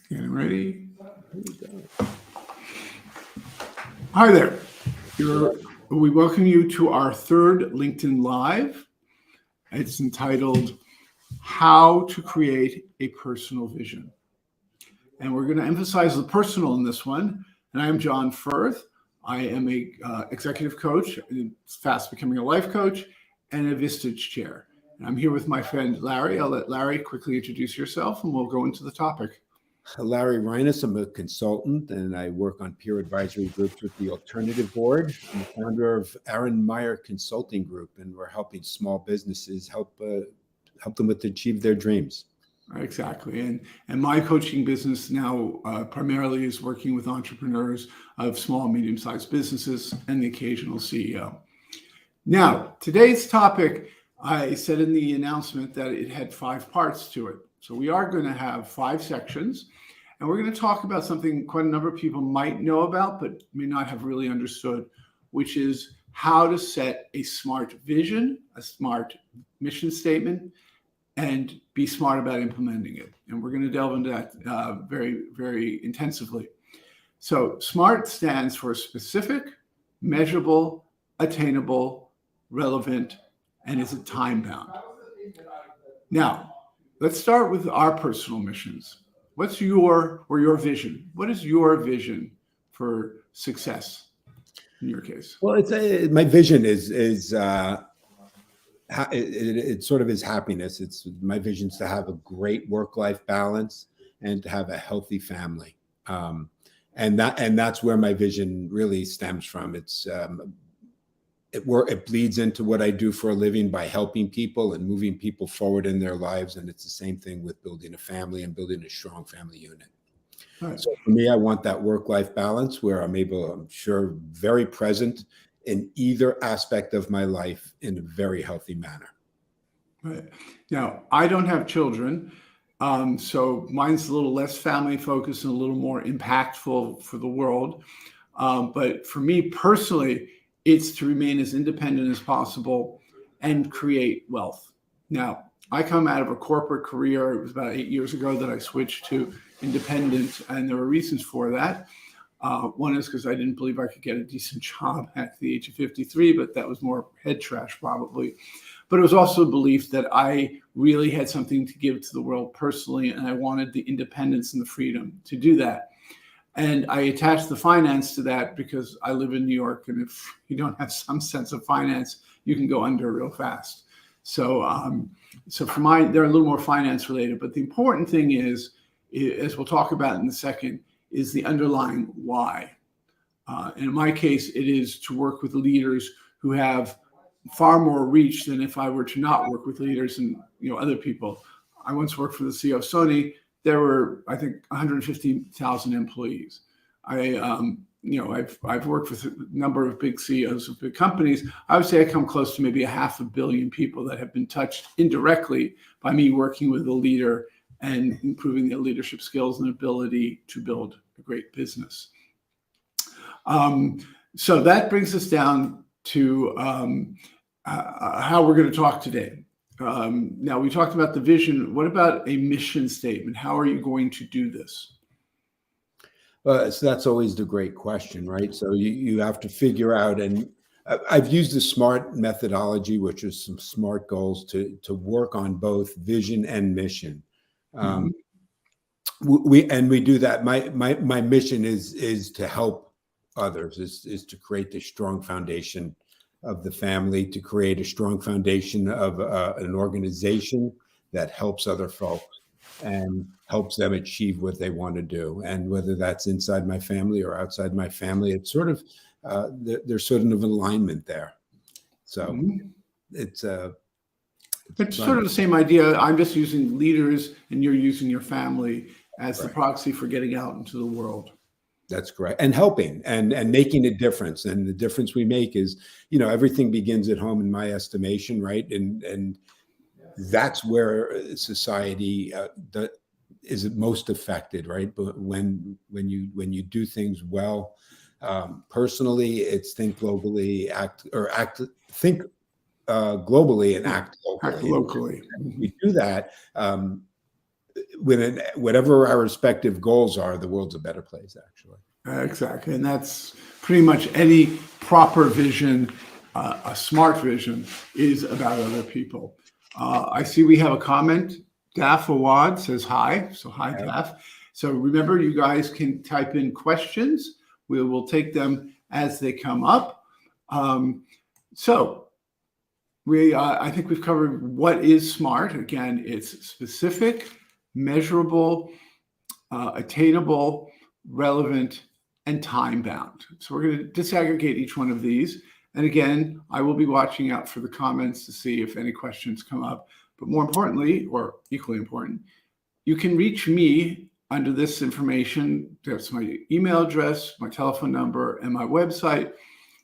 Getting ready. Hi there. We welcome you to our third LinkedIn Live. It's entitled How to Create a Personal Vision. And we're going to emphasize the personal in this one. And I am John Firth. I am a executive coach, fast becoming a life coach, and a Vistage chair. And I'm here with my friend Larry. I'll let Larry quickly introduce yourself and we'll go into the topic. Larry Reines, I'm a consultant and I work on peer advisory groups with the Alternative Board. I'm the founder of Aaron Meyer Consulting Group, and we're helping small businesses help them achieve their dreams. Exactly. And my coaching business now primarily is working with entrepreneurs of small and medium-sized businesses and the occasional CEO. Now, today's topic, I said in the announcement that it had 5 parts to it. So we are going to have 5 sections, and we're going to talk about something quite a number of people might know about, but may not have really understood, which is how to set a smart vision, a smart mission statement, and be smart about implementing it. And we're going to delve into that very, very intensively. So SMART stands for specific, measurable, attainable, relevant, and is it time bound. Now, let's start with our personal missions. What's your vision? What is your vision for success in your case? Well, my vision is it sort of is happiness. My vision is to have a great work-life balance and to have a healthy family. And that's where my vision really stems from. It bleeds into what I do for a living by helping people and moving people forward in their lives. And it's the same thing with building a family and building a strong family unit. Right. So for me, I want that work-life balance where I'm sure, very present in either aspect of my life in a very healthy manner. Right. Now, I don't have children, so mine's a little less family focused and a little more impactful for the world. But for me personally, it's to remain as independent as possible and create wealth. Now, I come out of a corporate career. It was about 8 years ago that I switched to independent, and there were reasons for that. One is because I didn't believe I could get a decent job at the age of 53, but that was more head trash probably. But it was also a belief that I really had something to give to the world personally, and I wanted the independence and the freedom to do that. And I attached the finance to that because I live in New York, and if you don't have some sense of finance, you can go under real fast. So for mine, they're a little more finance related. But the important thing is, as we'll talk about in a second, is the underlying why. And in my case, it is to work with leaders who have far more reach than if I were to not work with leaders and other people. I once worked for the CEO of Sony. There were, I think, 150,000 employees. I've worked with a number of big CEOs of big companies. I would say I come close to maybe 500 million people that have been touched indirectly by me working with a leader and improving their leadership skills and ability to build a great business. So that brings us down to how we're going to talk today. Now, we talked about the vision. What about a mission statement? How are you going to do this? So that's always the great question, right? So you have to figure out, and I've used the SMART methodology, which is some SMART goals to work on both vision and mission. We do that. My mission is to help others, is to create the strong foundation of the family, to create a strong foundation of an organization that helps other folks and helps them achieve what they want to do. And whether that's inside my family or outside my family, it's sort of there's sort of an alignment there. So it's sort of the same idea. I'm just using leaders and you're using your family as the proxy for getting out into the world. That's correct. And helping and making a difference. And the difference we make is, everything begins at home in my estimation, right? And that's where society is most affected, right? But when you do things well, personally, it's think globally, think globally and act locally. Act locally. We do that. whatever our respective goals are, the world's a better place, actually. Exactly. And that's pretty much any proper vision, a smart vision, is about other people. I see we have a comment. Daph Awad says hi. So hi, Daph. So remember, you guys can type in questions. We will take them as they come up. I think we've covered what is SMART. Again, it's specific, measurable, attainable, relevant, and time-bound. So we're going to disaggregate each one of these. And again, I will be watching out for the comments to see if any questions come up. But more importantly, or equally important, you can reach me under this information. That's my email address, my telephone number, and my website.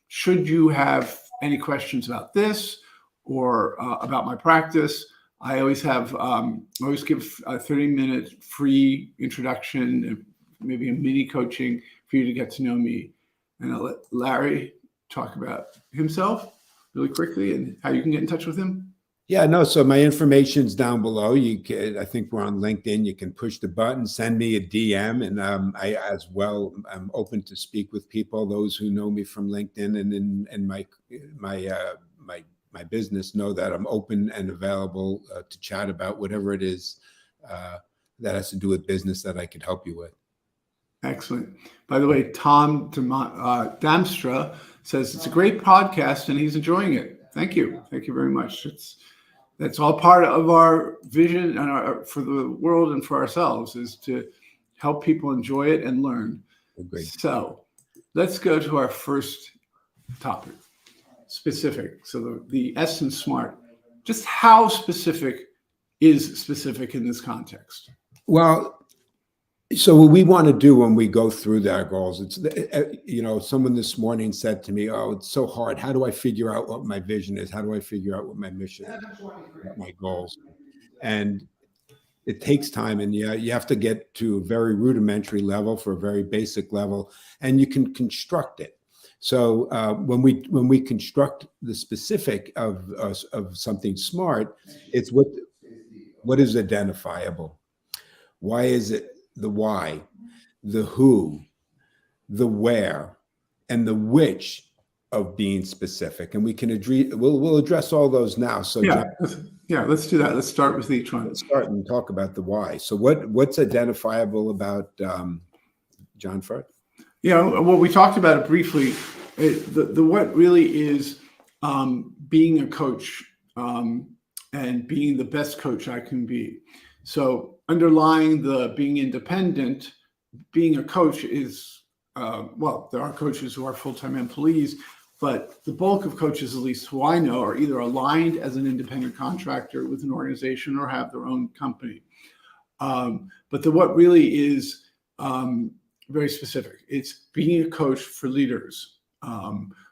Should you have any questions about this or about my practice, I always give a 30-minute free introduction, maybe a mini coaching for you to get to know me. And I'll let Larry talk about himself really quickly and how you can get in touch with him. Yeah, no. So my information's down below. I think we're on LinkedIn. You can push the button, send me a DM, and I'm open to speak with people. Those who know me from LinkedIn and my business know that I'm open and available to chat about whatever it is that has to do with business that I could help you with. Excellent. By the way, Tom Damstra says it's a great podcast and he's enjoying it. Thank you. Thank you very much. That's all part of our vision and for the world and for ourselves, is to help people enjoy it and learn. Agreed. So let's go to our first topic, specific. So the S in SMART, just how specific is specific in this context? Well, so what we want to do when we go through our goals, it's, someone this morning said to me, oh, it's so hard. How do I figure out what my vision is? How do I figure out what my mission is, what my goals? And it takes time, and you have to get to a very rudimentary level for a very basic level, and you can construct it. So when we construct the specific of something SMART, it's what is identifiable. Why is it? The why, the who, the where, and the which of being specific. And we can we'll address all those now. So let's do that. Let's start with each one. Let's start and talk about the why. So what's identifiable about John first? Well, we talked about it briefly. The what really is being a coach and being the best coach I can be. So underlying the being independent, being a coach is, there are coaches who are full-time employees, but the bulk of coaches, at least who I know, are either aligned as an independent contractor with an organization or have their own company. But what really is very specific. It's being a coach for leaders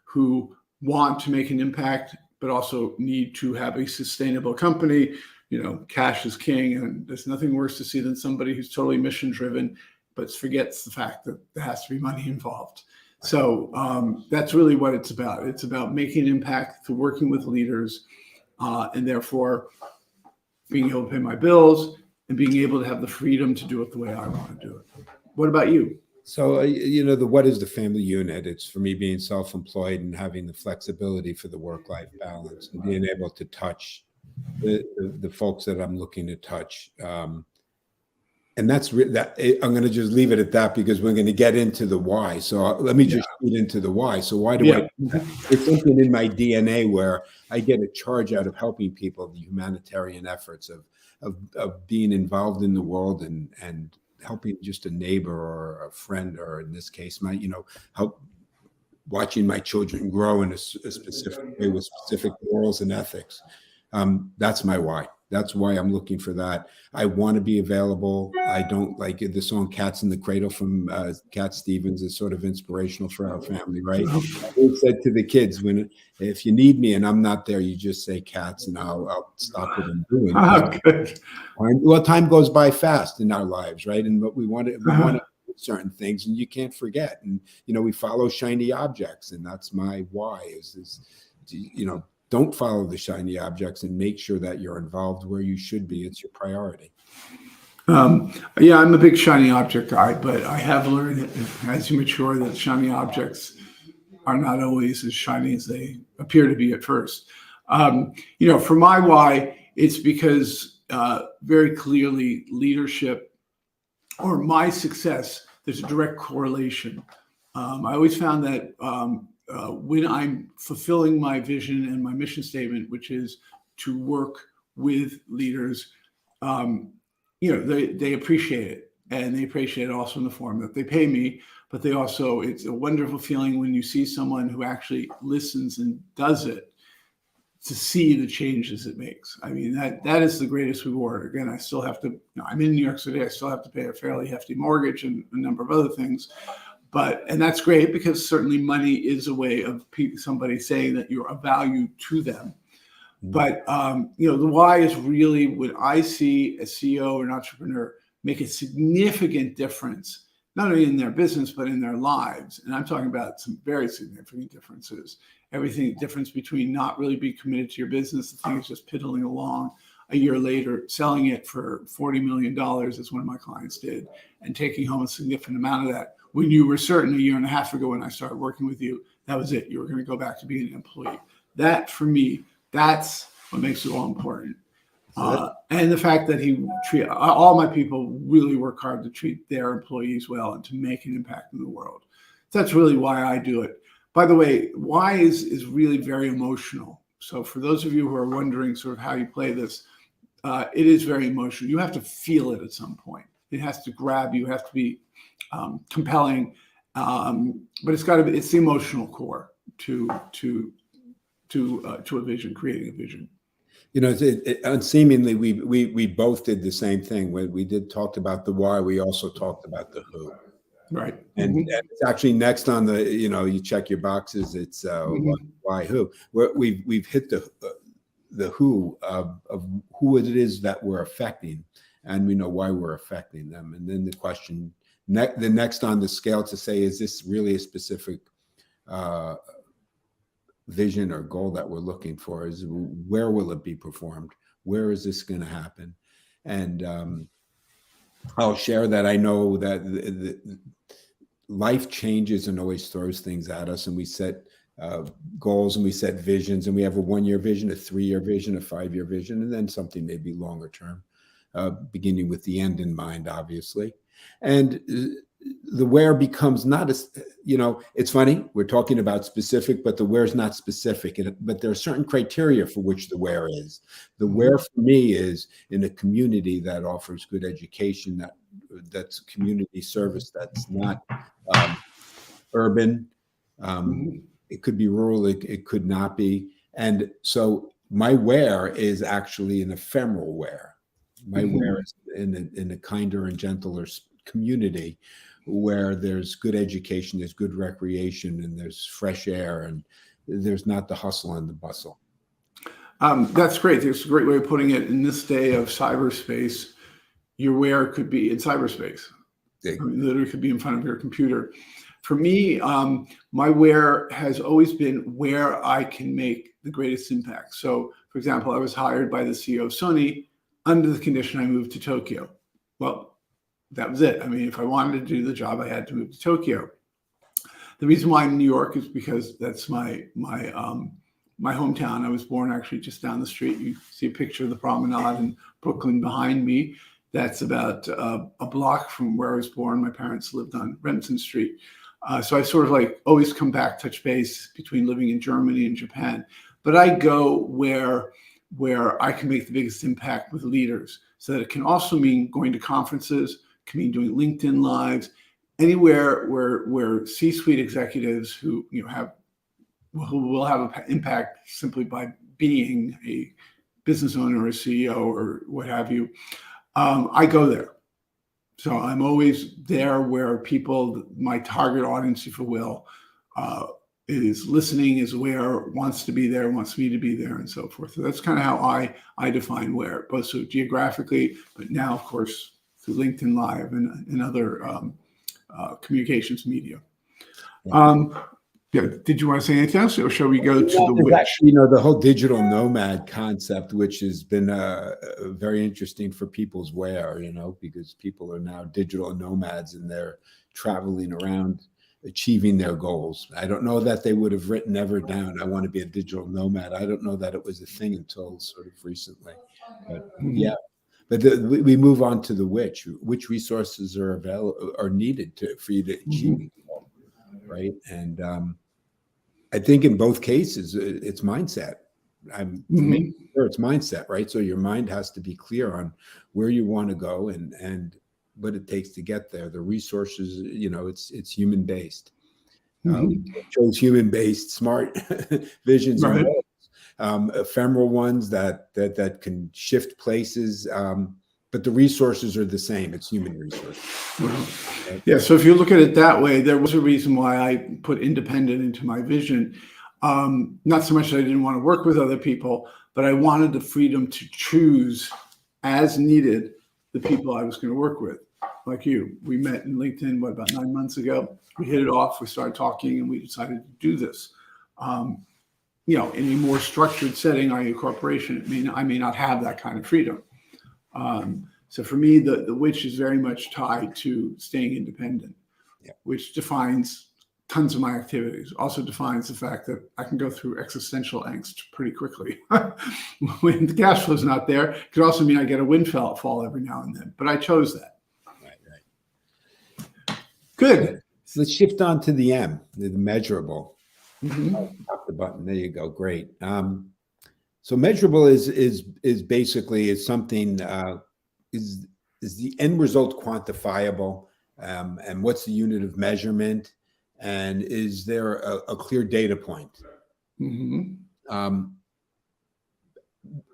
who want to make an impact, but also need to have a sustainable company. Cash is king, and there's nothing worse to see than somebody who's totally mission driven, but forgets the fact that there has to be money involved. So that's really what it's about. It's about making an impact through working with leaders, and therefore being able to pay my bills and being able to have the freedom to do it the way I want to do it. What about you? So, the what is the family unit? It's for me being self-employed and having the flexibility for the work-life balance and being able to touch the folks that I'm looking to touch. And that's that. I'm going to just leave it at that because we're going to get into the why. So let me just get into the why. So why do I do that? It's something in my DNA where I get a charge out of helping people, the humanitarian efforts of being involved in the world and helping just a neighbor or a friend, or in this case, help watching my children grow in a specific way with specific morals and ethics. That's my why. That's why I'm looking for that. I want to be available. I don't like the song Cats in the Cradle from Cat Stevens is sort of inspirational for our family, right? I said to the kids, if you need me and I'm not there, you just say cats and I'll stop what I'm doing. Good. Well, time goes by fast in our lives, right? And but we want to do certain things, and you can't forget. And we follow shiny objects, and that's my why. Is don't follow the shiny objects and make sure that you're involved where you should be. It's your priority. Yeah, I'm a big shiny object guy, but I have learned as you mature that shiny objects are not always as shiny as they appear to be at first. For my why, it's because very clearly leadership or my success, there's a direct correlation. I always found that when I'm fulfilling my vision and my mission statement, which is to work with leaders, they appreciate it, and they appreciate it also in the form that they pay me. But it's a wonderful feeling when you see someone who actually listens and does it, to see the changes it makes. I mean, that is the greatest reward. Again, I still have to, I'm in New York City, I still have to pay a fairly hefty mortgage and a number of other things. And that's great, because certainly money is a way of somebody saying that you're of value to them. But the why is really when I see a CEO or an entrepreneur make a significant difference, not only in their business, but in their lives. And I'm talking about some very significant differences. Difference between not really being committed to your business, the thing is just piddling along, a year later selling it for $40 million, as one of my clients did, and taking home a significant amount of that. When you were certain a year and a half ago when I started working with you, that was it. You were going to go back to being an employee. That, for me, that's what makes it all important. And the fact that all my people really work hard to treat their employees well and to make an impact in the world. That's really why I do it. By the way, why is really very emotional. So for those of you who are wondering sort of how you play this, it is very emotional. You have to feel it at some point. It has to grab you. It has to be compelling, but it's the emotional core to a vision, creating a vision. Seemingly we both did the same thing. When we talked about the why, we also talked about the who. Right. And it's actually next on the, you check your boxes. It's why, who. We've hit the who of who it is that we're affecting, and we know why we're affecting them. And then the question, the next on the scale to say, is this really a specific vision or goal that we're looking for? Is where will it be performed? Where is this going to happen? And I'll share that I know that life changes and always throws things at us, and we set goals and we set visions, and we have a 1-year vision, a 3-year vision, a 5-year vision, and then something maybe longer term, beginning with the end in mind, obviously. And the where becomes not as, it's funny, we're talking about specific, but the where is not specific. But there are certain criteria for which the where is. The where for me is in a community that offers good education, that's community service, that's not urban. It could be rural, it could not be. And so my where is actually an ephemeral where. My where is in a kinder and gentler community where there's good education, there's good recreation, and there's fresh air, and there's not the hustle and the bustle. That's great. There's a great way of putting it. In this day of cyberspace, your where could be in cyberspace. Literally could be in front of your computer. For me, my where has always been where I can make the greatest impact. So, for example, I was hired by the CEO of Sony under the condition I moved to Tokyo. Well, that was it. I mean, if I wanted to do the job, I had to move to Tokyo. The reason why I'm in New York is because that's my hometown. I was born actually just down the street. You see a picture of the promenade in Brooklyn behind me. That's about a block from where I was born. My parents lived on Remsen Street. So I sort of always come back, touch base between living in Germany and Japan. But I go where I can make the biggest impact with leaders. So that it can also mean going to conferences, can mean doing LinkedIn Lives, anywhere where C-suite executives who will have an impact simply by being a business owner or a CEO or what have you. I go there. So I'm always there where people, my target audience, if you will, is listening, is aware, wants to be there, wants me to be there, and so forth. So that's kind of how I define where, both so geographically, but now, of course, through LinkedIn Live and other communications media. Yeah. Did you want to say anything else, or shall we go to the There's witch? the whole digital nomad concept, which has been very interesting for people's wear, because people are now digital nomads and they're traveling around achieving their goals. I don't know that they would have written ever down, I want to be a digital nomad. I don't know that it was a thing until sort of recently. But yeah, but we move on to the which resources are available or needed for you to achieve the goal, right? And I think in both cases, it's mindset. For me, sure, it's mindset, right? So your mind has to be clear on where you want to go and what it takes to get there. The resources, it's human based. We chose human based, smart visions and goals, ephemeral ones that can shift places. But the resources are the same. It's human resources. Yeah. So if you look at it that way, there was a reason why I put independent into my vision. Not so much that I didn't want to work with other people, but I wanted the freedom to choose as needed the people I was going to work with. Like you, we met in LinkedIn, about 9 months ago. We hit it off. We started talking, and we decided to do this. In a more structured setting, i.e. a corporation, I may not have that kind of freedom. So for me, the which is very much tied to staying independent, which defines tons of my activities. Also defines the fact that I can go through existential angst pretty quickly. When the cash flow is not there, it could also mean I get a windfall every now and then. But I chose that. Right. Good. So let's shift on to the M, the measurable. Tap the button. There you go. Great. So measurable is basically something. Is the end result quantifiable? And what's the unit of measurement? And is there a clear data point?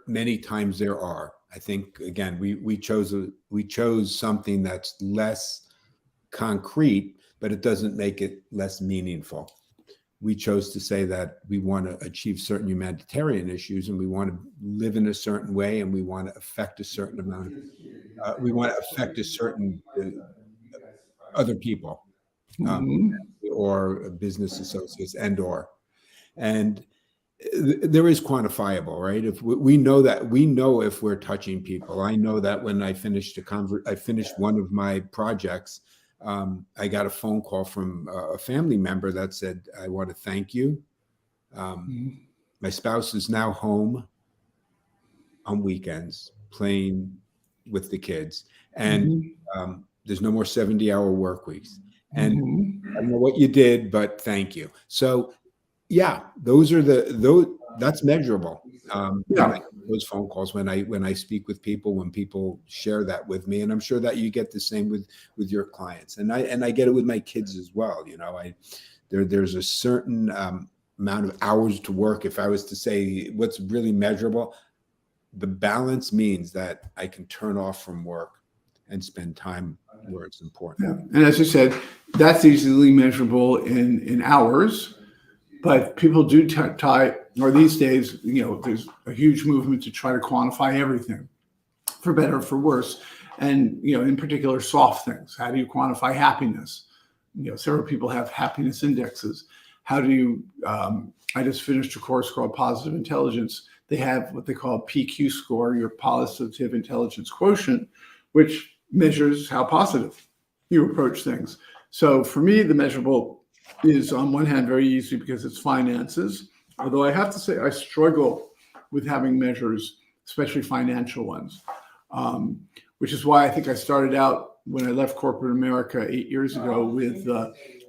Many times there are. I think again we chose something that's less concrete, but it doesn't make it less meaningful. We chose to say that we want to achieve certain humanitarian issues, and we want to live in a certain way, and we want to affect a certain amount. We want to affect a certain other people, or business associates, and there is quantifiable, right? If we know if we're touching people. I know that when I finished one of my projects. I got a phone call from a family member that said, I want to thank you. My spouse is now home on weekends playing with the kids. And there's no more 70-hour work weeks. And I don't know what you did, but thank you. So yeah, that's measurable. Those phone calls when I speak with people, when people share that with me, and I'm sure that you get the same with your clients, and I get it with my kids as well. There's a certain amount of hours to work. If I was to say what's really measurable, the balance means that I can turn off from work and spend time where it's important. And as you said, that's easily measurable in hours. But people do tie, or these days, there's a huge movement to try to quantify everything, for better or for worse. And, in particular, soft things. How do you quantify happiness? Several people have happiness indexes. How do you, I just finished a course called Positive Intelligence. They have what they call a PQ score, your positive intelligence quotient, which measures how positive you approach things. So for me, the measurable is on one hand very easy because it's finances, although I have to say I struggle with having measures, especially financial ones, which is why I think I started out when I left corporate America 8 years ago with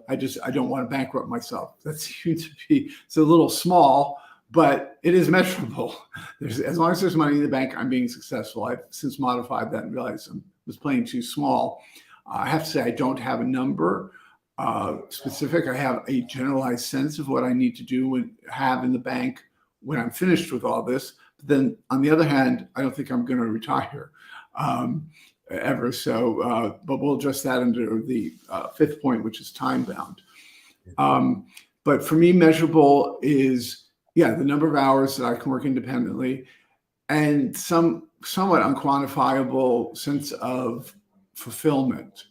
I don't want to bankrupt myself. That seems to be, it's a little small, but it is measurable. As long as there's money in the bank, I'm being successful. I've since modified that and realized I was playing too small. I have to say I don't have a number. Specific. I have a generalized sense of what I need to do and have in the bank when I'm finished with all this. But then on the other hand, I don't think I'm going to retire ever. So, but we'll address that under the fifth point, which is time bound. But for me, measurable is, the number of hours that I can work independently and somewhat unquantifiable sense of fulfillment,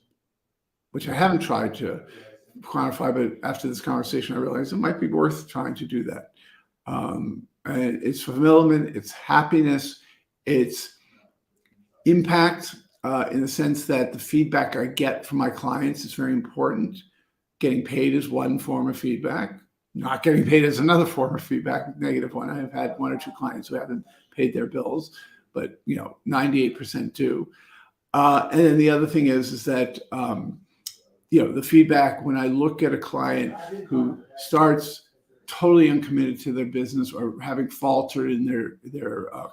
which I haven't tried to quantify, but after this conversation, I realized it might be worth trying to do that. And it's fulfillment, it's happiness, it's impact in the sense that the feedback I get from my clients is very important. Getting paid is one form of feedback. Not getting paid is another form of feedback, negative one. I have had 1 or 2 clients who haven't paid their bills, but 98% do. And then the other thing is that the feedback when I look at a client who starts totally uncommitted to their business or having faltered in their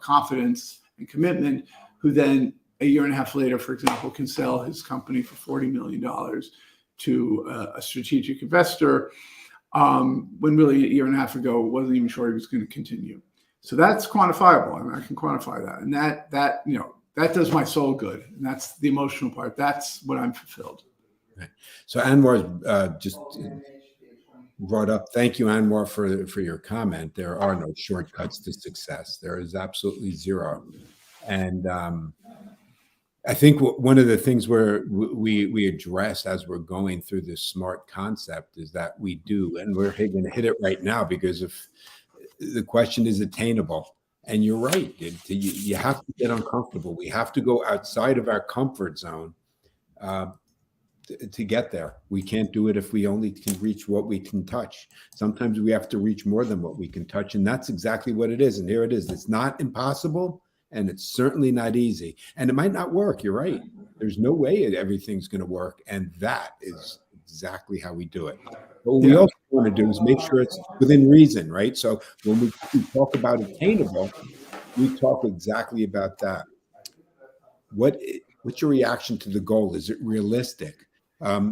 confidence and commitment, who then a year and a half later, for example, can sell his company for $40 million to a strategic investor, when really a year and a half ago wasn't even sure he was going to continue. So that's quantifiable. I mean, I can quantify that, and that does my soul good, and that's the emotional part. That's what I'm fulfilled. Right. So Anwar just brought up. Thank you, Anwar, for your comment. There are no shortcuts to success. There is absolutely zero, and I think one of the things where we address as we're going through this SMART concept is that we do, and we're going to hit it right now because if the question is attainable, and you're right, you have to get uncomfortable. We have to go outside of our comfort zone to get there. We can't do it if we only can reach what we can touch. Sometimes we have to reach more than what we can touch, and that's exactly what it is. And here it is. It's not impossible. And it's certainly not easy. And it might not work. You're right. There's no way everything's going to work. And that is exactly how we do it. But what we also want to do is make sure it's within reason, right? So when we talk about attainable, we talk exactly about that. What's your reaction to the goal? Is it realistic?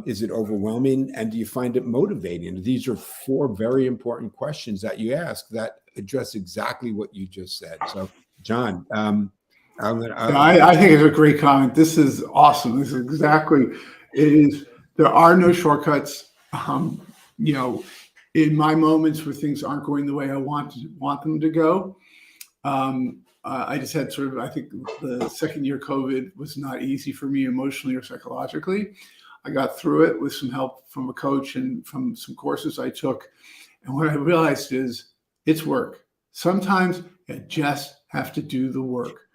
Is it overwhelming? And do you find it motivating? These are 4 very important questions that you ask that address exactly what you just said. So John, I think it's a great comment. This is awesome. This is exactly it is. There are no shortcuts. In my moments where things aren't going the way I want them to go, I just had I think the second year COVID was not easy for me emotionally or psychologically. I got through it with some help from a coach and from some courses I took. And what I realized is it's work. Sometimes you just have to do the work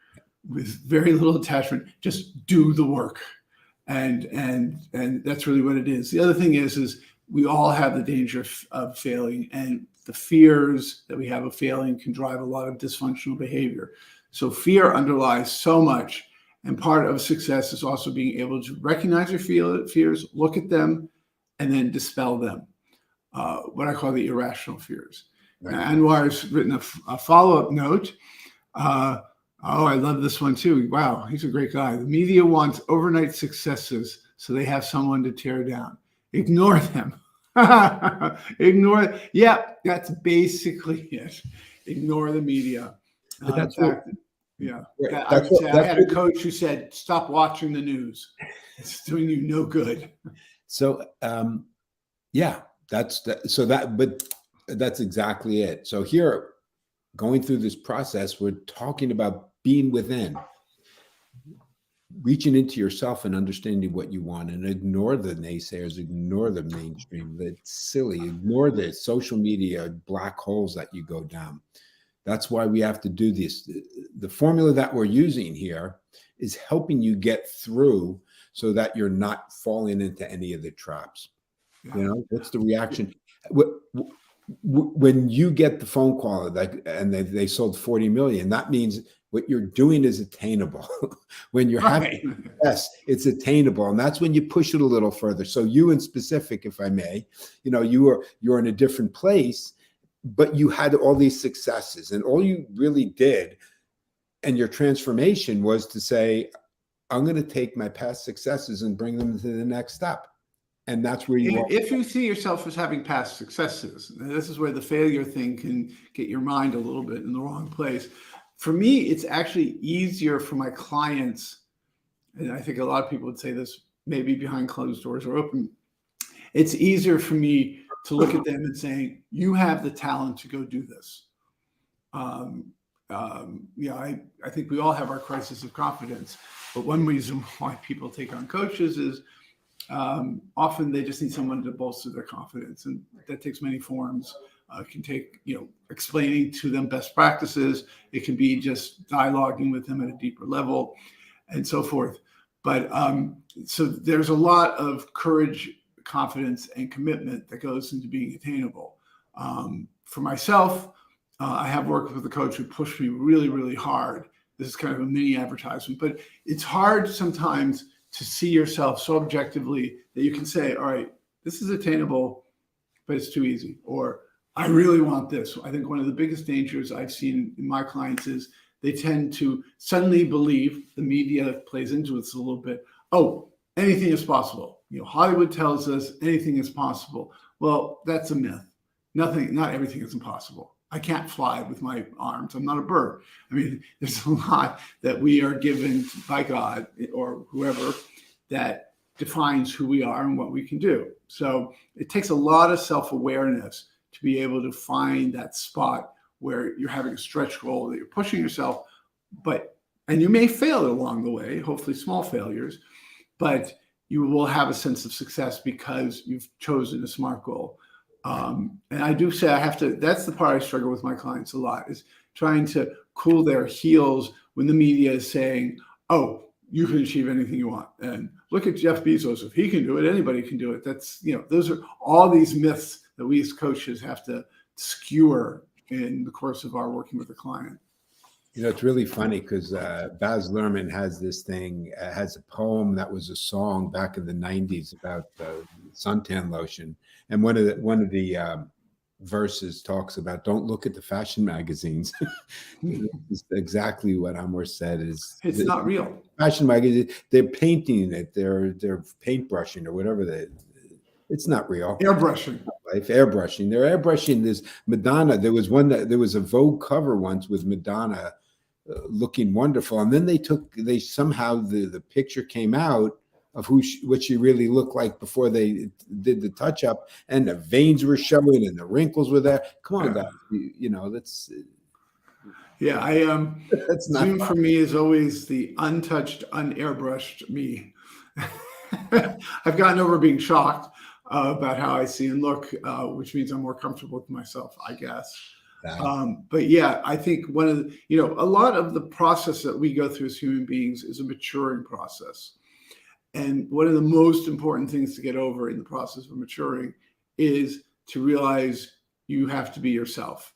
with very little attachment. Just do the work. And that's really what it is. The other thing is we all have the danger of failing, and the fears that we have of failing can drive a lot of dysfunctional behavior. So fear underlies so much. And part of success is also being able to recognize your fears, look at them, and then dispel them. What I call the irrational fears. Right. Anwar's written a follow-up note. I love this one too. Wow, he's a great guy. The media wants overnight successes, so they have someone to tear down. Ignore them. Yeah, that's basically it. Ignore the media. But that's I had a coach who said, "Stop watching the news. It's doing you no good." So, that's exactly it. So here, going through this process, we're talking about being within, reaching into yourself and understanding what you want, and ignore the naysayers, ignore the mainstream, that's silly, ignore the social media black holes that you go down. That's why we have to do this. The formula that we're using here is helping you get through so that you're not falling into any of the traps. What's the reaction? When you get the phone call and they sold 40 million, that means what you're doing is attainable. When you're having success, it's attainable. And that's when you push it a little further. So you in specific, if I may, you're in a different place, but you had all these successes, and all you really did and your transformation was to say, I'm going to take my past successes and bring them to the next step. And that's where you are. If you see yourself as having past successes, this is where the failure thing can get your mind a little bit in the wrong place. For me, it's actually easier for my clients, and I think a lot of people would say this maybe behind closed doors or open. It's easier for me to look at them and saying, you have the talent to go do this. I think we all have our crisis of confidence, but one reason why people take on coaches is Often they just need someone to bolster their confidence, and that takes many forms. It can take, explaining to them best practices. It can be just dialoguing with them at a deeper level, and so forth. But so there's a lot of courage, confidence, and commitment that goes into being attainable. For myself, I have worked with a coach who pushed me really, really hard. This is kind of a mini advertisement, but it's hard sometimes to see yourself so objectively that you can say, all right, this is attainable, but it's too easy. Or I really want this. I think one of the biggest dangers I've seen in my clients is they tend to suddenly believe, the media plays into this a little bit, oh, anything is possible. Hollywood tells us anything is possible. Well, that's a myth. Not everything is impossible. I can't fly with my arms. I'm not a bird. I mean, there's a lot that we are given by God or whoever that defines who we are and what we can do. So it takes a lot of self-awareness to be able to find that spot where you're having a stretch goal, that you're pushing yourself, and you may fail along the way, hopefully small failures, but you will have a sense of success because you've chosen a SMART goal. And I do say that's the part I struggle with my clients a lot, is trying to cool their heels when the media is saying, oh, you can achieve anything you want. And look at Jeff Bezos. If he can do it, anybody can do it. That's, those are all these myths that we as coaches have to skewer in the course of our working with a client. It's really funny because Baz Luhrmann has this thing, has a poem that was a song back in the 90s about suntan lotion. And one of the verses talks about, don't look at the fashion magazines. It's exactly what Amor said. It's not real. Fashion magazines, they're painting it, they're paintbrushing or whatever it's not real. Airbrushing. Airbrushing. They're airbrushing this Madonna. There was a Vogue cover once with Madonna looking wonderful. And then somehow the picture came out of what she really looked like before they did the touch up, and the veins were showing and the wrinkles were there. Come on, guys. That's. Yeah, that's not Zoom for me is always the untouched, unairbrushed me. I've gotten over being shocked about how I see and look, which means I'm more comfortable with myself, I guess. But yeah, I think one of the, a lot of the process that we go through as human beings is a maturing process. And one of the most important things to get over in the process of maturing is to realize you have to be yourself,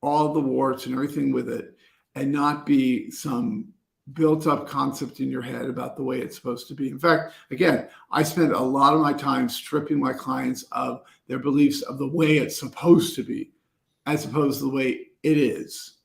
all the warts and everything with it, and not be some built up concept in your head about the way it's supposed to be. In fact, again, I spend a lot of my time stripping my clients of their beliefs of the way it's supposed to be, as opposed to the way it is.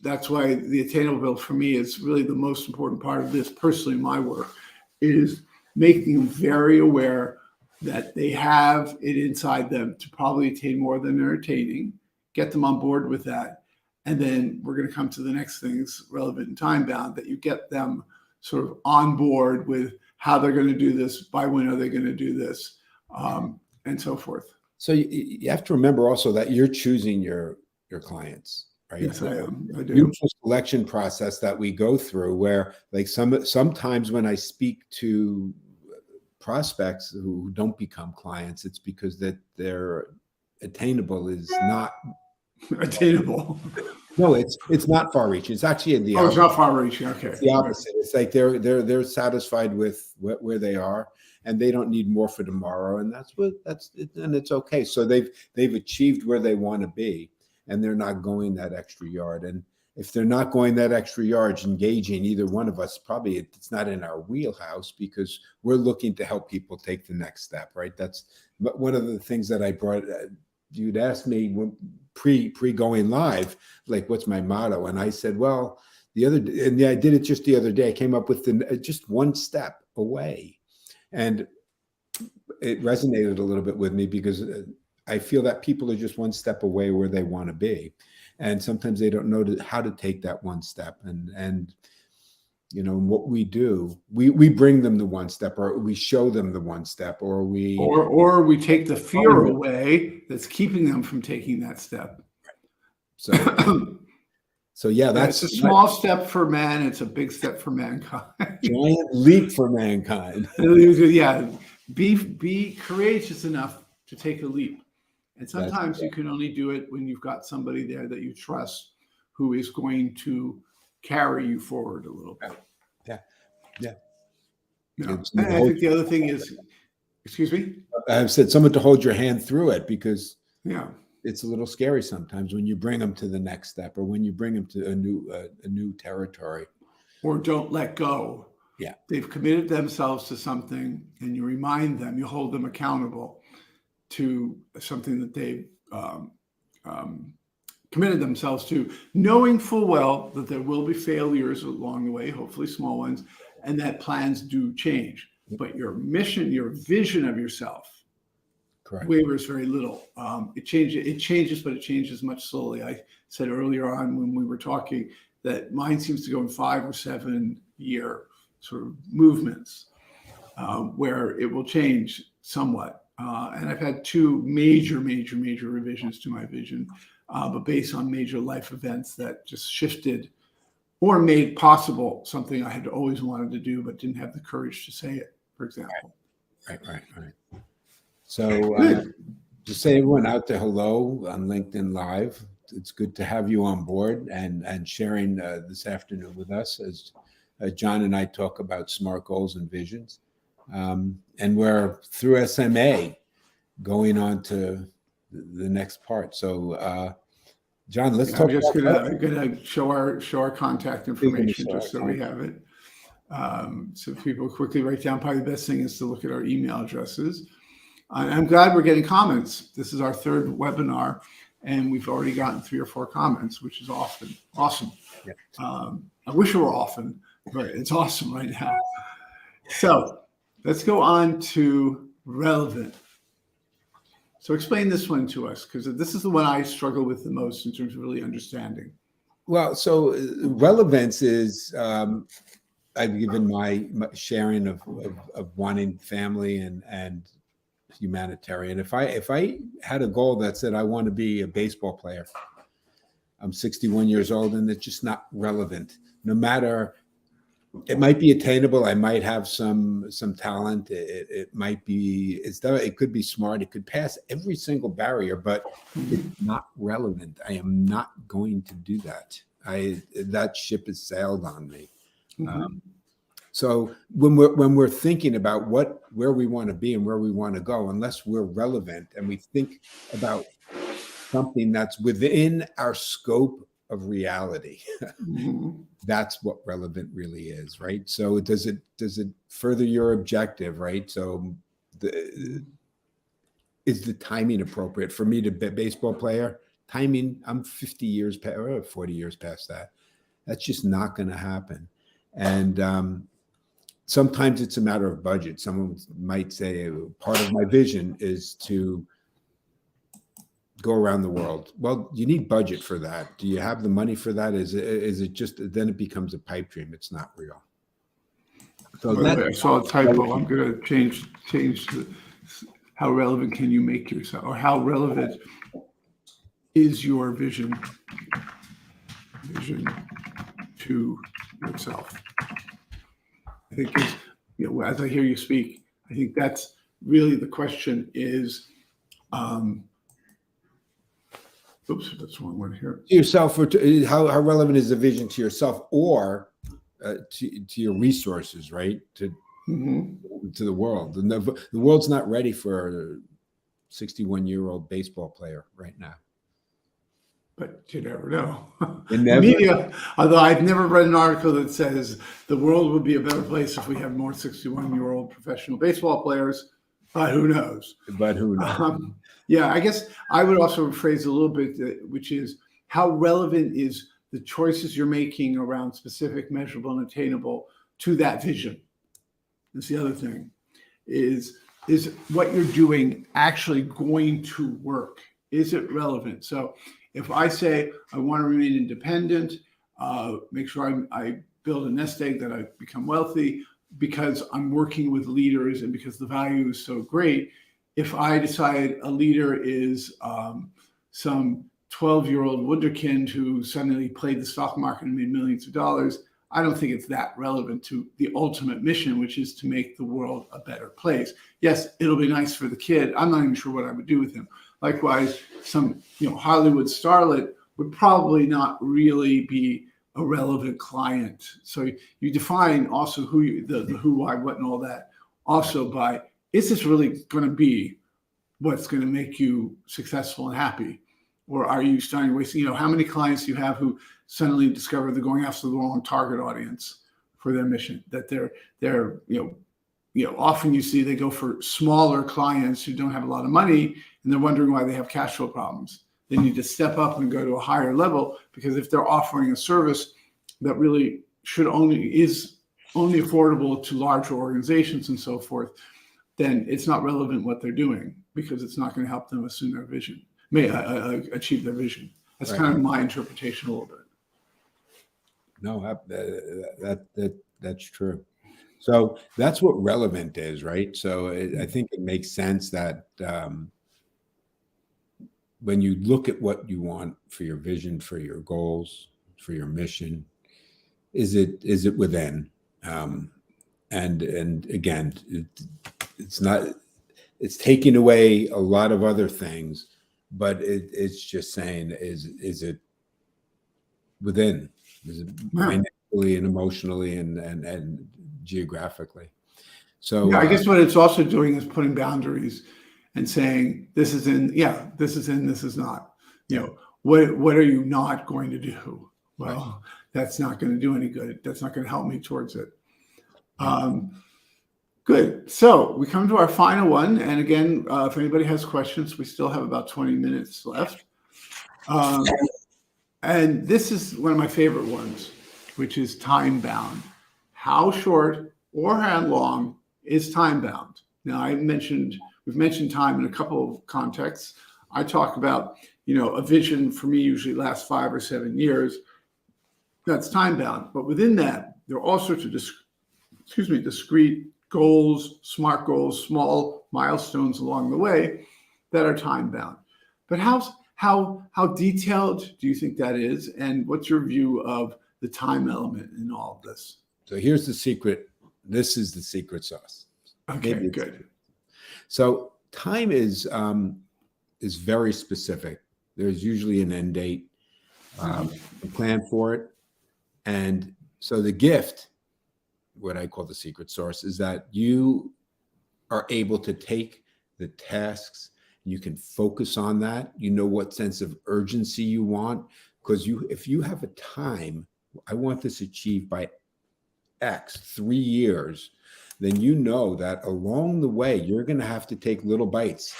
That's why the Attainable build for me is really the most important part of this, personally, my work, is making them very aware that they have it inside them to probably attain more than they're attaining, get them on board with that. And then we're going to come to the next things relevant and time bound, that you get them sort of on board with how they're going to do this, by when are they going to do this, and so forth. So you have to remember also that you're choosing your clients, right? Yes, I am. I do. Mutual selection process that we go through, where like sometimes when I speak to prospects who don't become clients, it's because that their attainable is not attainable. No, it's not far reaching. It's actually in the it's not far reaching. Okay, it's the opposite. It's like they're satisfied with where they are, and they don't need more for tomorrow, and and it's okay. So they've achieved where they want to be, and they're not going that extra yard. And if they're not going that extra yard, engaging either one of us, probably it's not in our wheelhouse, because we're looking to help people take the next step, right? That's one of the things that I brought. You'd asked me when, pre going live, like, what's my motto? And I said, well, I did it just the other day. I came up with just one step away. And it resonated a little bit with me, because I feel that people are just one step away where they want to be. And sometimes they don't know how to take that one step. And what we do, we bring them the one step, or we show them the one step, or we take the fear away that's keeping them from taking that step. So So yeah, Yeah, that's it's a small step for man. It's a big step for mankind. giant leap for mankind. Yeah, be courageous enough to take a leap. And That's sometimes you can only do it when you've got somebody there that you trust who is going to carry you forward a little bit. yeah, yeah. Yeah. It's And I think the other thing is, excuse me? I've said someone to hold your hand through it, because Yeah. it's a little scary sometimes when you bring them to the next step, or when you bring them to a new territory. Or don't let go. Yeah. They've committed themselves to something, and you remind them, you hold them accountable to something that they've committed themselves to, knowing full well that there will be failures along the way, hopefully small ones, and that plans do change. But your mission, your vision of yourself, Correct. wavers very little. It changes, but it changes much slowly. I said earlier on when we were talking that mine seems to go in 5 or 7 year sort of movements, where it will change somewhat. And I've had 2 major revisions to my vision, but based on major life events that just shifted or made possible something I had always wanted to do, but didn't have the courage to say it, for example. Right. So just say everyone out there hello on LinkedIn Live. It's good to have you on board and sharing this afternoon with us as John and I talk about SMART goals and visions. And we're through SMA going on to the next part. So John, let's talk. I'm just gonna show our contact information just so we have it. So if people quickly write down, probably the best thing is to look at our email addresses. I'm glad we're getting comments. This is our 3rd webinar, and we've already gotten 3 or 4 comments, which is awesome. Yeah. I wish it were often, but it's awesome right now. So let's go on to relevant. So explain this one to us, because this is the one I struggle with the most in terms of really understanding. Well, so relevance is, I've given my sharing of wanting family and humanitarian. If I had a goal that said I want to be a baseball player, I'm 61 years old, and it's just not relevant. No matter, it might be attainable. I might have some talent. It might be, it could be smart. It could pass every single barrier, but it's not relevant. I am not going to do that. That ship has sailed on me. So when we're thinking about where we want to be and where we want to go, unless we're relevant and we think about something that's within our scope of reality, that's what relevant really is, right? So does it further your objective, right? So is the timing appropriate for me to be a baseball player? Timing, I'm 50 years or 40 years past that. That's just not going to happen. And sometimes it's a matter of budget. Someone might say part of my vision is to go around the world. Well, you need budget for that. Do you have the money for that? Is it just, then it becomes a pipe dream. It's not real. So I saw a typo. I'm going to change how relevant can you make yourself, or how relevant is your vision to yourself? I think as I hear you speak, I think that's really the question is, oops, that's the wrong one here. To yourself, or how relevant is the vision to yourself, or to your resources, right? To the world. And the world's not ready for a 61-year-old baseball player right now. But you never know. Never. Media, although I've never read an article that says the world would be a better place if we have more 61-year-old professional baseball players, but who knows? Yeah, I guess I would also rephrase a little bit, which is how relevant is the choices you're making around specific, measurable, and attainable to that vision. That's the other thing, is what you're doing actually going to work? Is it relevant? So if I say I want to remain independent, make sure I build a nest egg, that I become wealthy because I'm working with leaders and because the value is so great. If I decide a leader is some 12-year-old wunderkind who suddenly played the stock market and made millions of dollars, I don't think it's that relevant to the ultimate mission, which is to make the world a better place. Yes, it'll be nice for the kid. I'm not even sure what I would do with him. Likewise, some Hollywood starlet would probably not really be a relevant client. So you define also who the who, why, what, and all that also by, is this really going to be what's going to make you successful and happy? Or are you starting wasting, how many clients do you have who suddenly discover they're going after the wrong target audience for their mission, that they're often you see they go for smaller clients who don't have a lot of money and they're wondering why they have cash flow problems. They need to step up and go to a higher level, because if they're offering a service that really is only affordable to larger organizations and so forth, then it's not relevant what they're doing, because it's not going to help them achieve their vision. That's right. Kind of my interpretation a little bit. No, that's true. So that's what relevant is, right? So I think it makes sense that when you look at what you want for your vision, for your goals, for your mission, is it within? And again, it's taking away a lot of other things, but it's just saying, is it within? Is it financially and emotionally and geographically? So I guess what it's also doing is putting boundaries and saying, this is in, this is in, this is not. What are you not going to do? Well, that's not going to do any good. That's not going to help me towards it. Good. So we come to our final one. And again, if anybody has questions, we still have about 20 minutes left. And this is one of my favorite ones, which is time bound. How short or how long is time bound? Now, we've mentioned time in a couple of contexts. I talk about, a vision for me usually lasts 5 or 7 years. That's time bound. But within that, there are all sorts of discrete goals, SMART goals, small milestones along the way that are time bound. But how detailed do you think that is? And what's your view of the time element in all of this? So here's the secret. This is the secret sauce. Okay, good. So time is very specific. There's usually an end date, a plan for it. And so the gift, what I call the secret sauce, is that you are able to take the tasks, you can focus on that. You know what sense of urgency you want, because if you have a time, I want this achieved by X, 3 years, then you know that along the way, you're going to have to take little bites,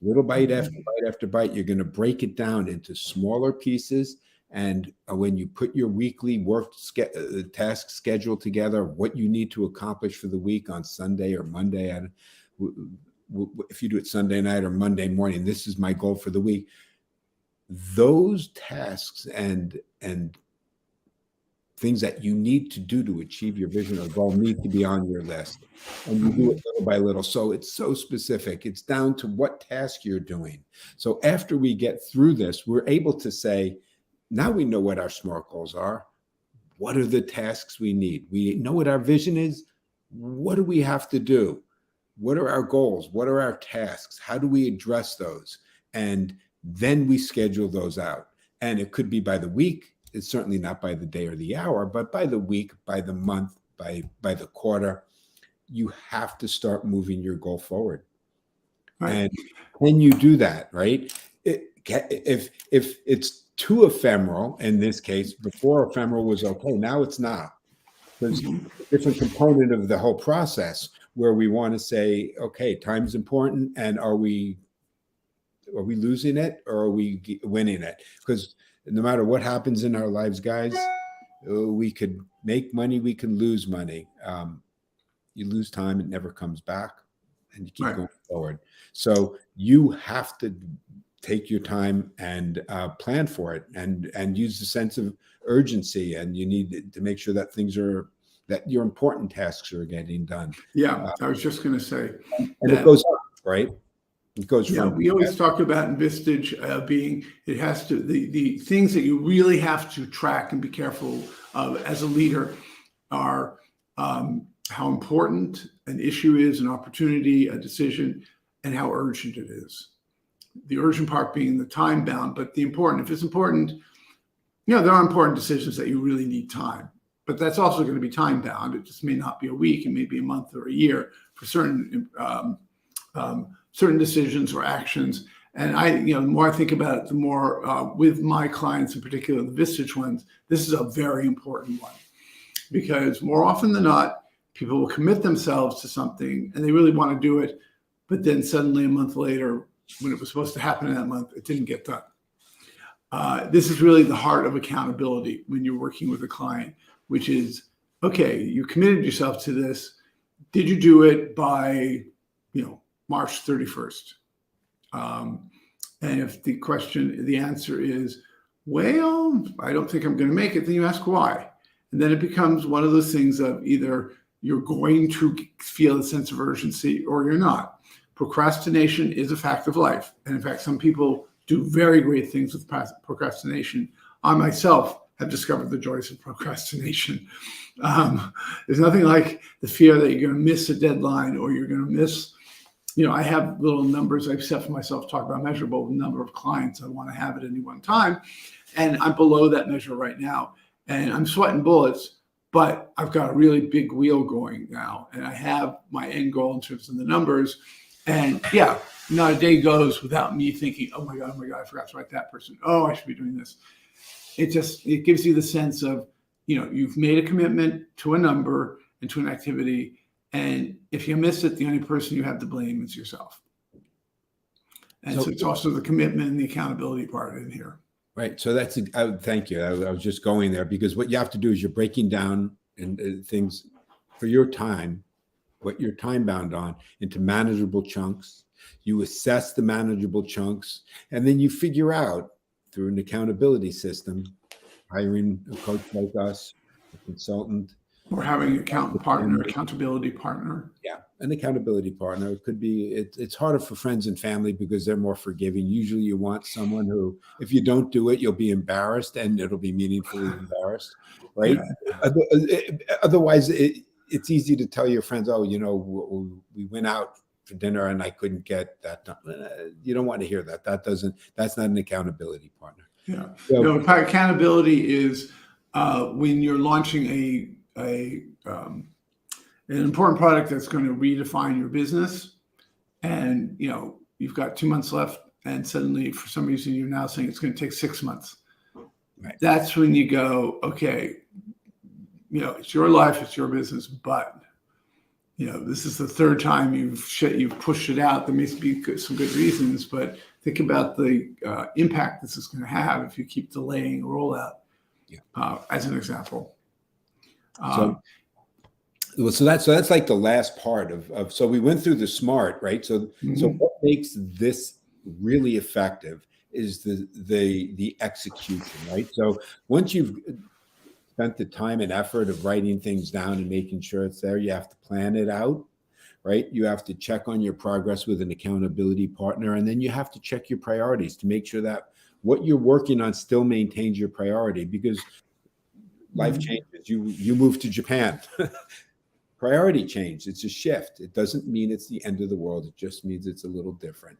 little bite after bite after bite. You're going to break it down into smaller pieces. And when you put your weekly task schedule together, what you need to accomplish for the week on Sunday or Monday, if you do it Sunday night or Monday morning, this is my goal for the week. Those tasks and things that you need to do to achieve your vision or goal need to be on your list. And you do it little by little. So it's so specific. It's down to what task you're doing. So after we get through this, we're able to say, now we know what our SMART goals are. What are the tasks we need? We know what our vision is. What do we have to do? What are our goals? What are our tasks? How do we address those? And then we schedule those out. And it could be by the week. It's certainly not by the day or the hour, but by the week, by the month, by the quarter. You have to start moving your goal forward. Right. And when you do that, right? If it's too ephemeral, in this case, before ephemeral was okay, now it's not. There's a different component of the whole process where we want to say, okay, time's important, and are we losing it or are we winning it? Because no matter what happens in our lives, guys, we could make money, we can lose money. You lose time, it never comes back, and you keep going forward. So you have to take your time and plan for it, and use the sense of urgency. And you need to make sure that that your important tasks are getting done. Yeah, I was just going to say. And it goes up, right? It goes Yeah, from we always talk about Envistage being, it has to, the things that you really have to track and be careful of as a leader are how important an issue is, an opportunity, a decision, and how urgent it is. The urgent part being the time bound, but the important, if it's important, there are important decisions that you really need time, but that's also going to be time bound. It just may not be a week, it may be a month or a year for certain certain decisions or actions. And the more I think about it, the more with my clients, in particular, the Vistage ones, this is a very important one, because more often than not, people will commit themselves to something and they really want to do it, but then suddenly a month later, when it was supposed to happen in that month, it didn't get done. This is really the heart of accountability when you're working with a client, which is, okay, you committed yourself to this. Did you do it by, March 31st? And if the answer is, well, I don't think I'm going to make it, then you ask why. And then it becomes one of those things of either you're going to feel a sense of urgency or you're not. Procrastination is a fact of life. And in fact, some people do very great things with procrastination. I myself have discovered the joys of procrastination. There's nothing like the fear that you're going to miss a deadline or you're going to miss, I have little numbers I've set for myself, talk about Measurable, the number of clients I want to have at any one time. And I'm below that measure right now. And I'm sweating bullets, but I've got a really big wheel going now. And I have my end goal in terms of the numbers. And yeah, not a day goes without me thinking, oh my God, I forgot to write that person. Oh, I should be doing this. It gives you the sense of, you've made a commitment to a number and to an activity. And if you miss it, the only person you have to blame is yourself. And so it's also the commitment and the accountability part in here. Right. So thank you. I was just going there because what you have to do is you're breaking down things for your time, what you're time bound on, into manageable chunks. You assess the manageable chunks, and then you figure out through an accountability system, hiring a coach like us, a consultant, or having an accountability partner. Yeah, an accountability partner. It could be, it's harder for friends and family because they're more forgiving. Usually you want someone who, if you don't do it, you'll be embarrassed and it'll be meaningfully embarrassed, right? Yeah. Otherwise, it's easy to tell your friends, oh, we went out for dinner and I couldn't get that done. You don't want to hear that. That's not an accountability partner. Yeah. So, accountability is when you're launching an important product that's going to redefine your business, and you've got 2 months left, and suddenly for some reason you're now saying it's going to take 6 months. Right. That's when you go, okay, it's your life, it's your business, but this is the third time you've pushed it out. There may be some good reasons, but think about the impact this is going to have if you keep delaying a rollout. Yeah. As an example. So that's like the last part of so we went through the SMART, right? So what makes this really effective is the execution, right? So once you've spent the time and effort of writing things down and making sure it's there, you have to plan it out, right? You have to check on your progress with an accountability partner, and then you have to check your priorities to make sure that what you're working on still maintains your priority, because life changes. You move to Japan. Priority change. It's a shift. It doesn't mean it's the end of the world. It just means it's a little different.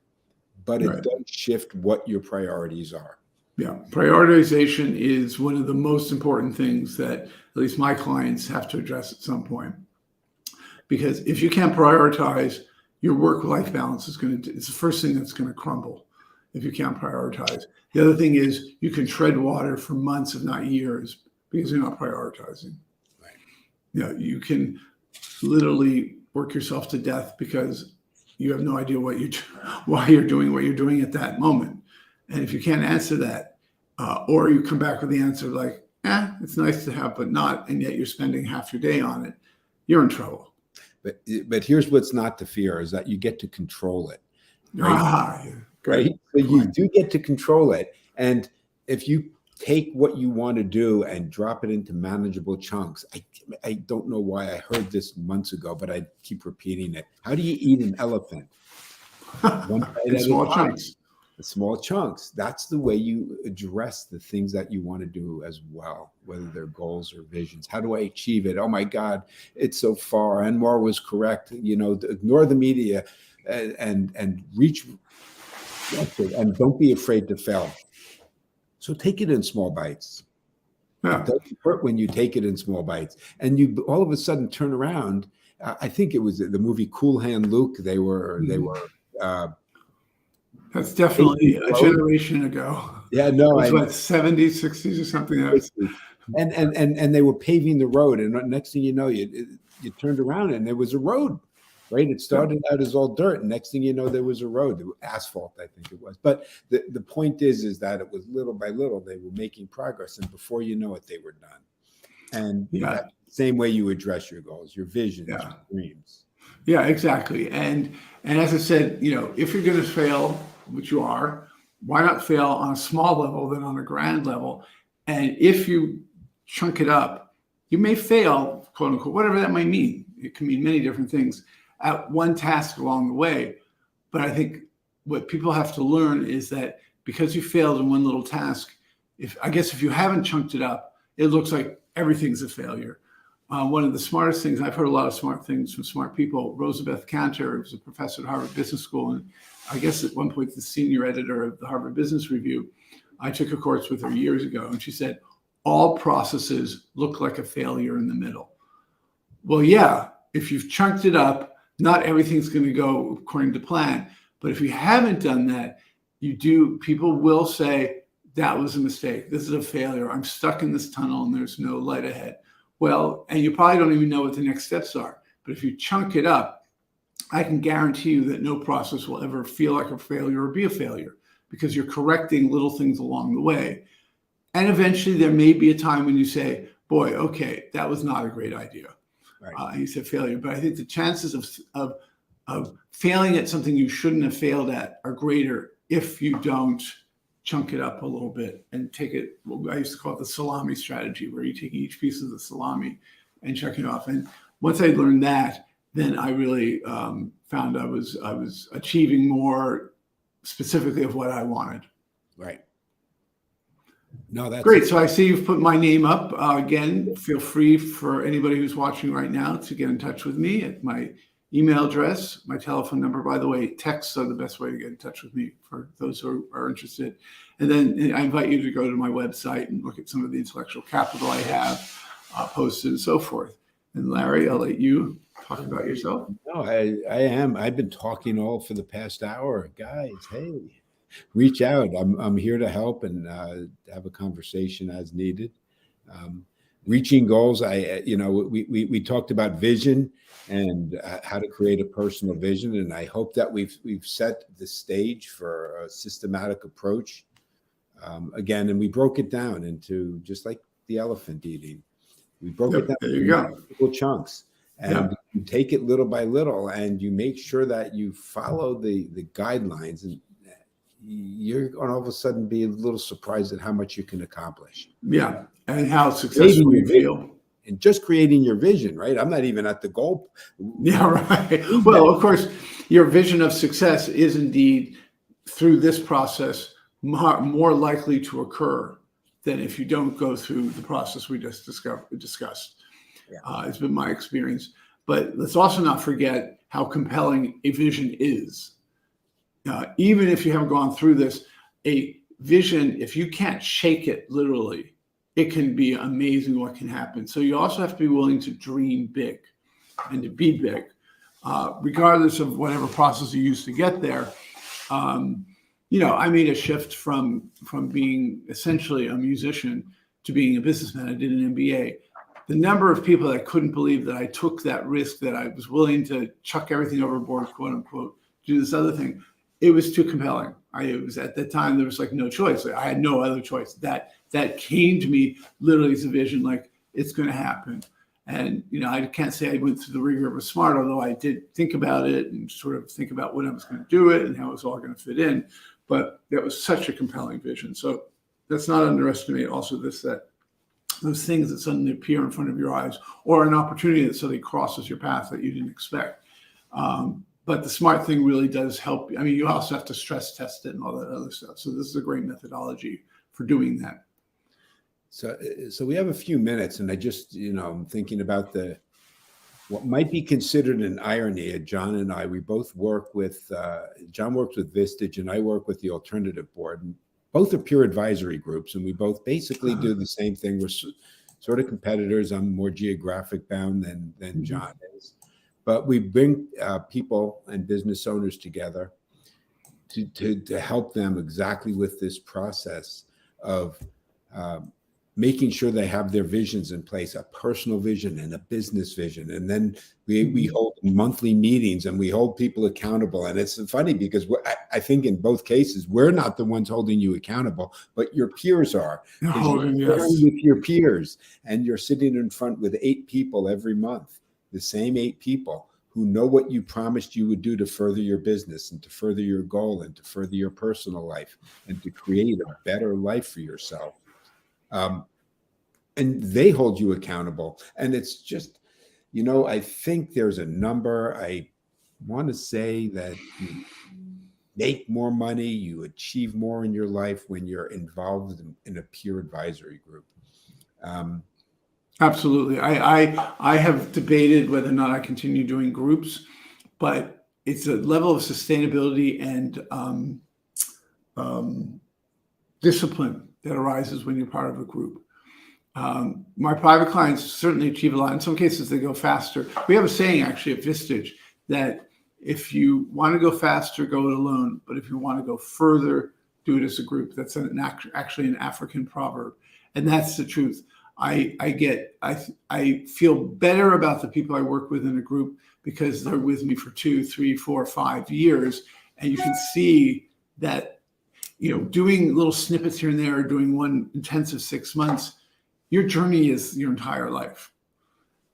But it does shift what your priorities are. Yeah. Prioritization is one of the most important things that at least my clients have to address at some point. Because if you can't prioritize, your work-life balance it's the first thing that's going to crumble if you can't prioritize. The other thing is you can tread water for months, if not years, because you're not prioritizing. Right. You can literally work yourself to death because you have no idea why you're doing what you're doing at that moment. And if you can't answer that, or you come back with the answer like, it's nice to have, but not, and yet you're spending half your day on it, you're in trouble. But here's what's not to fear is that you get to control it. Right? Right? So you do get to control it. And if you take what you want to do and drop it into manageable chunks, I don't know why I heard this months ago, but I keep repeating it. How do you eat an elephant? one bite In at a small time. chunks. The small chunks. That's the way you address the things that you want to do as well, whether they're goals or visions. How do I achieve it? Oh my God, it's so far. Anwar was correct. Ignore the media and reach and don't be afraid to fail. So take it in small bites. Yeah. It doesn't hurt when you take it in small bites, and you all of a sudden turn around. I think it was the movie Cool Hand Luke. They were That's definitely a generation ago. Yeah, no, it was what, 70s, 60s or something else. And they were paving the road, and next thing you know, you turned around and there was a road, right? It started out as all dirt, and next thing you know, there was a road, asphalt, I think it was. But the point is that it was little by little they were making progress, and before you know it, they were done. And that's the same way you address your goals, your visions, your dreams. Yeah, exactly. And as I said, if you're going to fail, which you are, why not fail on a small level than on a grand level? And if you chunk it up, you may fail, quote unquote, whatever that might mean. It can mean many different things at one task along the way. But I think what people have to learn is that because you failed in one little task, if you haven't chunked it up, it looks like everything's a failure. One of the smartest things, I've heard a lot of smart things from smart people. Rosabeth Kanter, who was a professor at Harvard Business School, and I guess at one point the senior editor of the Harvard Business Review. I took a course with her years ago, and she said, all processes look like a failure in the middle. Well, yeah, if you've chunked it up, not everything's going to go according to plan. But if you haven't done that, people will say, that was a mistake. This is a failure. I'm stuck in this tunnel and there's no light ahead. Well, and you probably don't even know what the next steps are. But if you chunk it up, I can guarantee you that no process will ever feel like a failure or be a failure, because you're correcting little things along the way. And eventually there may be a time when you say, boy, okay, that was not a great idea. Right. You said failure. But I think the chances of failing at something you shouldn't have failed at are greater if you don't chunk it up a little bit and take it. I used to call it the salami strategy, where you take each piece of the salami and chuck it off. And once I learned that, then I really found I was achieving more specifically of what I wanted. Right. No, that's great. So I see you've put my name up. Again, feel free for anybody who's watching right now to get in touch with me at my email address, my telephone number. By the way, texts are the best way to get in touch with me for those who are interested. And then I invite you to go to my website and look at some of the intellectual capital I have posted and so forth. And Larry, I'll let you talk about yourself. No, I am. I've been talking all for the past hour. Guys, hey, reach out. I'm here to help and have a conversation as needed. Reaching goals. We talked about vision and how to create a personal vision, and I hope that we've set the stage for a systematic approach. Again, and we broke it down into, just like the elephant eating. We broke it down into little chunks, and you take it little by little, and you make sure that you follow the guidelines, and you're going to all of a sudden be a little surprised at how much you can accomplish. Yeah, and how successful you feel. And just creating your vision, right? I'm not even at the goal. Yeah, right. Well, of course, your vision of success is indeed, through this process, more likely to occur than if you don't go through the process we just discussed. Yeah. It's been my experience. But let's also not forget how compelling a vision is. Even if you haven't gone through this, a vision, if you can't shake it literally, it can be amazing what can happen. So you also have to be willing to dream big and to be big, regardless of whatever process you use to get there. I made a shift from being essentially a musician to being a businessman. I did an MBA. The number of people that couldn't believe that I took that risk, that I was willing to chuck everything overboard, quote unquote, do this other thing, it was too compelling. It was at that time, there was like no choice. I had no other choice. That came to me literally as a vision, like it's going to happen. And, I can't say I went through the rigor of a SMART, although I did think about it and sort of think about when I was going to do it and how it was all going to fit in. But that was such a compelling vision. So let's not underestimate also that those things that suddenly appear in front of your eyes, or an opportunity that suddenly crosses your path that you didn't expect. But the SMART thing really does help. I mean, you also have to stress test it and all that other stuff. So this is a great methodology for doing that. So we have a few minutes, and I just, I'm thinking about what might be considered an irony. John and I, we both work with, John works with Vistage and I work with the Alternative Board. And both are peer advisory groups, and we both basically do the same thing. We're sort of competitors. I'm more geographic bound than John is. But we bring people and business owners together to help them exactly with this process of making sure they have their visions in place, a personal vision and a business vision. And then we hold monthly meetings and we hold people accountable. And it's funny because I think in both cases, we're not the ones holding you accountable, but your peers are. You're with your peers, and you're sitting in front with 8 people every month, the same 8 people who know what you promised you would do to further your business and to further your goal and to further your personal life and to create a better life for yourself. And they hold you accountable. And it's just, I think there's a number. I want to say that you make more money, you achieve more in your life when you're involved in a peer advisory group. Absolutely. I have debated whether or not I continue doing groups, but it's a level of sustainability and discipline that arises when you're part of a group. My private clients certainly achieve a lot. In some cases, they go faster. We have a saying actually at Vistage that if you want to go faster, go it alone. But if you want to go further, do it as a group. That's actually an African proverb. And that's the truth. I feel better about the people I work with in a group because they're with me for 2, 3, 4, 5 years. And you can see that, doing little snippets here and there, or doing one intensive 6 months, your journey is your entire life.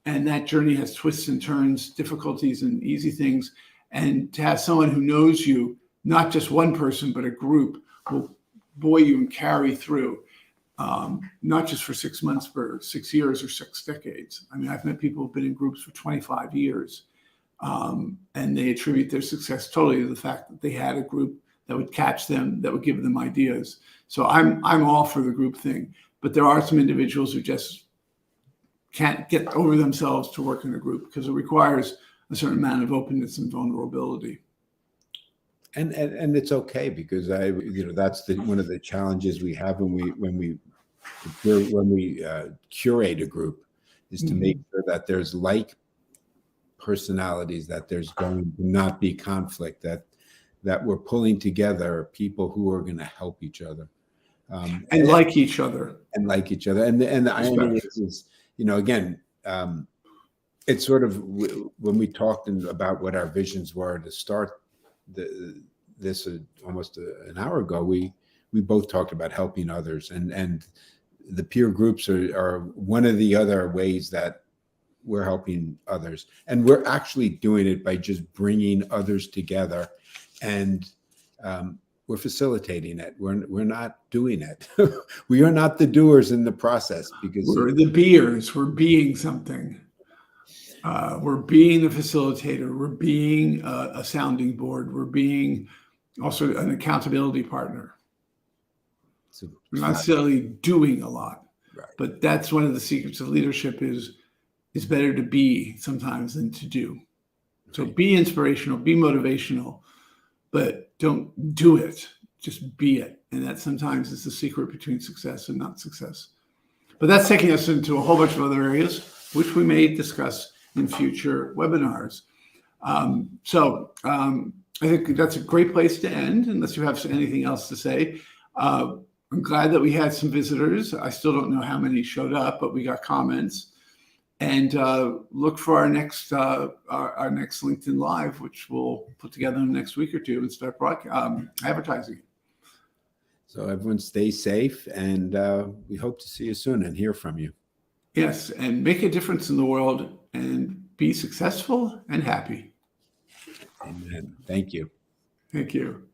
And that journey has twists and turns, difficulties and easy things. And to have someone who knows you, not just one person, but a group, will buoy you and carry through. Not just for 6 months, for 6 years or 6 decades. I mean, I've met people who've been in groups for 25 years, and they attribute their success totally to the fact that they had a group that would catch them, that would give them ideas. So I'm all for the group thing, but there are some individuals who just can't get over themselves to work in a group because it requires a certain amount of openness and vulnerability. And it's okay, because that's one of the challenges we have when we curate a group, is to make sure that there's like personalities, that there's going to not be conflict, that we're pulling together people who are going to help each other and like each other. And the irony is, again, it's sort of when we talked about what our visions were to start this almost an hour ago, we both talked about helping others, and the peer groups are one of the other ways that we're helping others, and we're actually doing it by just bringing others together, and we're facilitating it. We're not doing it. We are not the doers in the process, because we're the beers. We're being something. We're being the facilitator. We're being a sounding board. We're being also an accountability partner. We're not necessarily doing a lot, right. But that's one of the secrets of leadership is better to be sometimes than to do. So be inspirational, be motivational, but don't do it. Just be it. And that sometimes is the secret between success and not success. But that's taking us into a whole bunch of other areas, which we may discuss in future webinars. I think that's a great place to end, unless you have anything else to say. I'm glad that we had some visitors. I still don't know how many showed up, but we got comments. And look for our next LinkedIn Live, which we'll put together in the next week or two and start advertising. So everyone stay safe, and we hope to see you soon and hear from you. Yes, and make a difference in the world and be successful and happy. Amen. Thank you. Thank you.